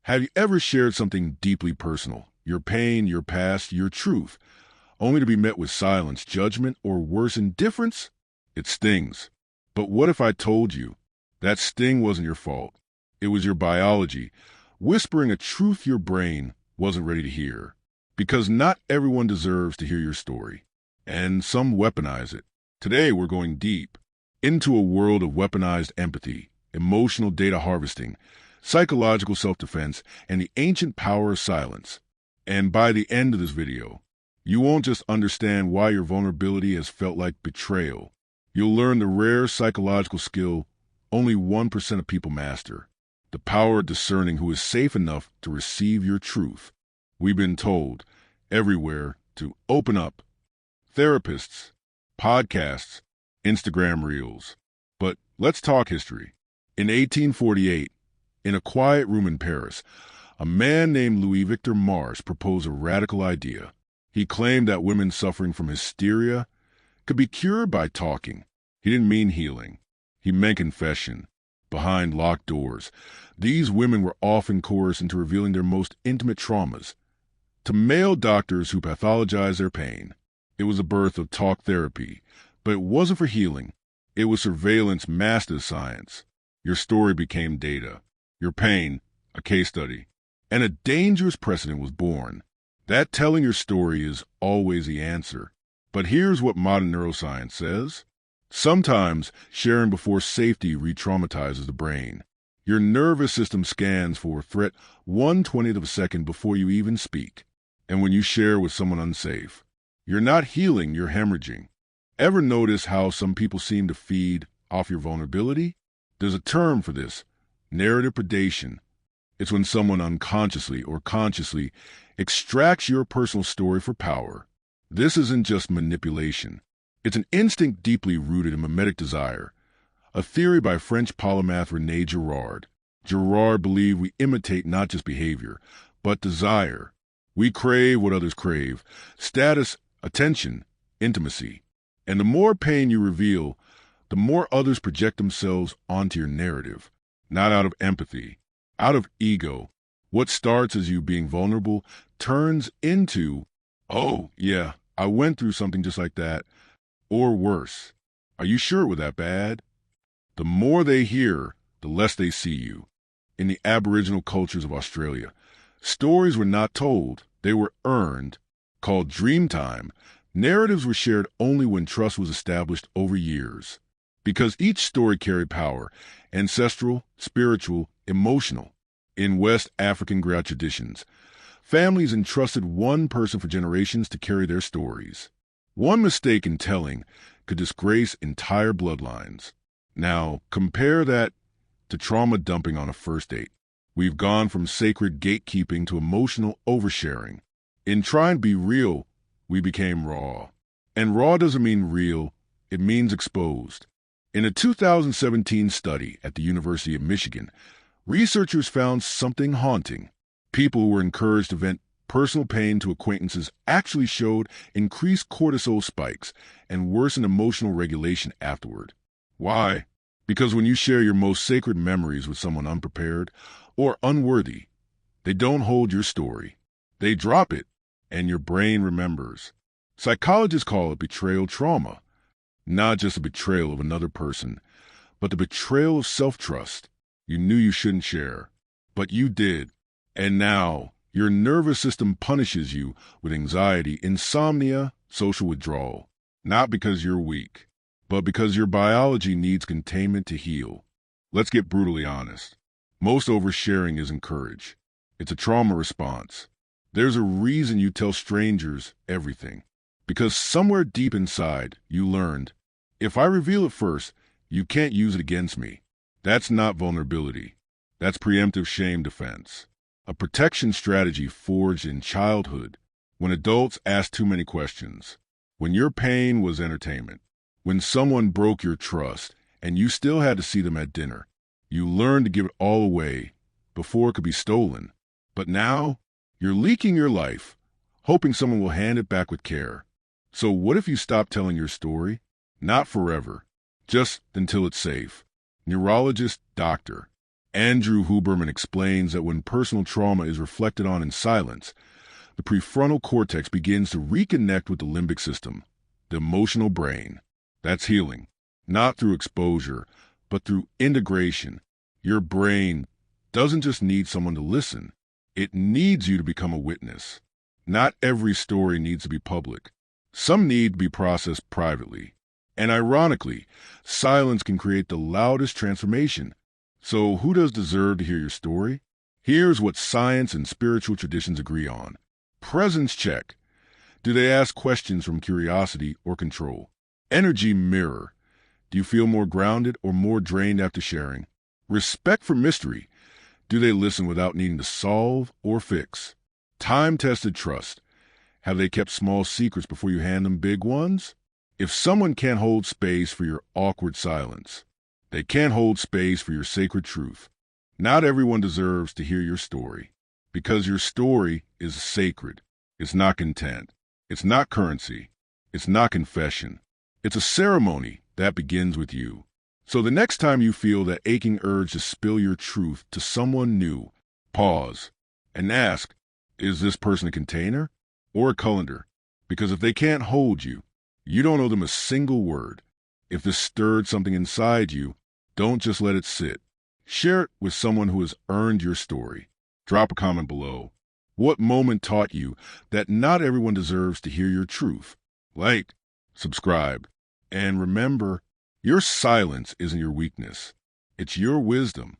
Have you ever shared something deeply personal, your pain, your past, your truth, only to be met with silence, judgment, or worse, indifference? It stings. But what if I told you that sting wasn't your fault? It was your biology, whispering a truth your brain wasn't ready to hear. Because not everyone deserves to hear your story, and some weaponize it. Today, we're going deep into a world of weaponized empathy, emotional data harvesting, psychological self-defense, and the ancient power of silence. And by the end of this video, you won't just understand why your vulnerability has felt like betrayal. You'll learn the rare psychological skill only 1% of people master, the power of discerning who is safe enough to receive your truth. We've been told everywhere to open up. Therapists, podcasts, Instagram reels. But let's talk history. In 1848, in a quiet room in Paris, a man named Louis Victor Marsh proposed a radical idea. He claimed that women suffering from hysteria could be cured by talking. He didn't mean healing. He meant confession. Behind locked doors, these women were often coerced into revealing their most intimate traumas to male doctors who pathologized their pain. It was the birth of talk therapy, but it wasn't for healing. It was surveillance masked as science. Your story became data. Your pain, a case study. And a dangerous precedent was born. That telling your story is always the answer. But here's what modern neuroscience says. Sometimes sharing before safety re-traumatizes the brain. Your nervous system scans for a threat 1/20th of a second before you even speak. And when you share with someone unsafe, you're not healing, you're hemorrhaging. Ever notice how some people seem to feed off your vulnerability? There's a term for this, narrative predation. It's when someone unconsciously or consciously extracts your personal story for power. This isn't just manipulation. It's an instinct deeply rooted in mimetic desire, a theory by French polymath René Girard. Girard believed we imitate not just behavior, but desire. We crave what others crave, status, attention, intimacy. And the more pain you reveal, the more others project themselves onto your narrative, not out of empathy, out of ego. What starts as you being vulnerable turns into, oh, yeah, I went through something just like that, or worse. Are you sure it was that bad? The more they hear, the less they see you. In the Aboriginal cultures of Australia, stories were not told, they were earned. Called dream time, narratives were shared only when trust was established over years. Because each story carried power, ancestral, spiritual, emotional. In West African griot traditions, families entrusted one person for generations to carry their stories. One mistake in telling could disgrace entire bloodlines. Now, compare that to trauma dumping on a first date. We've gone from sacred gatekeeping to emotional oversharing. In trying to be real, we became raw. And raw doesn't mean real, it means exposed. In a 2017 study at the University of Michigan, researchers found something haunting. People who were encouraged to vent personal pain to acquaintances actually showed increased cortisol spikes and worsened emotional regulation afterward. Why? Because when you share your most sacred memories with someone unprepared or unworthy, they don't hold your story. They drop it, and your brain remembers. Psychologists call it betrayal trauma. Not just a betrayal of another person, but the betrayal of self-trust. You knew you shouldn't share, but you did. And now, your nervous system punishes you with anxiety, insomnia, social withdrawal. Not because you're weak, but because your biology needs containment to heal. Let's get brutally honest. Most oversharing is encouraged. It's a trauma response. There's a reason you tell strangers everything. Because somewhere deep inside, you learned, if I reveal it first, you can't use it against me. That's not vulnerability. That's preemptive shame defense. A protection strategy forged in childhood, when adults asked too many questions, when your pain was entertainment, when someone broke your trust and you still had to see them at dinner. You learned to give it all away before it could be stolen. But now, you're leaking your life, hoping someone will hand it back with care. So what if you stop telling your story? Not forever, just until it's safe. Neurologist, doctor. Andrew Huberman explains that when personal trauma is reflected on in silence, the prefrontal cortex begins to reconnect with the limbic system, the emotional brain. That's healing, not through exposure, but through integration. Your brain doesn't just need someone to listen. It needs you to become a witness. Not every story needs to be public. Some need to be processed privately. And ironically, silence can create the loudest transformation. So who does deserve to hear your story? Here's what science and spiritual traditions agree on. Presence check. Do they ask questions from curiosity or control? Energy mirror. Do you feel more grounded or more drained after sharing? Respect for mystery. Do they listen without needing to solve or fix? Time-tested trust. Have they kept small secrets before you hand them big ones? If someone can't hold space for your awkward silence, they can't hold space for your sacred truth. Not everyone deserves to hear your story, because your story is sacred. It's not content. It's not currency. It's not confession. It's a ceremony that begins with you. So the next time you feel that aching urge to spill your truth to someone new, pause and ask, is this person a container or a colander? Because if they can't hold you, you don't owe them a single word. If this stirred something inside you, don't just let it sit. Share it with someone who has earned your story. Drop a comment below. What moment taught you that not everyone deserves to hear your truth? Like, subscribe, and remember, your silence isn't your weakness. It's your wisdom.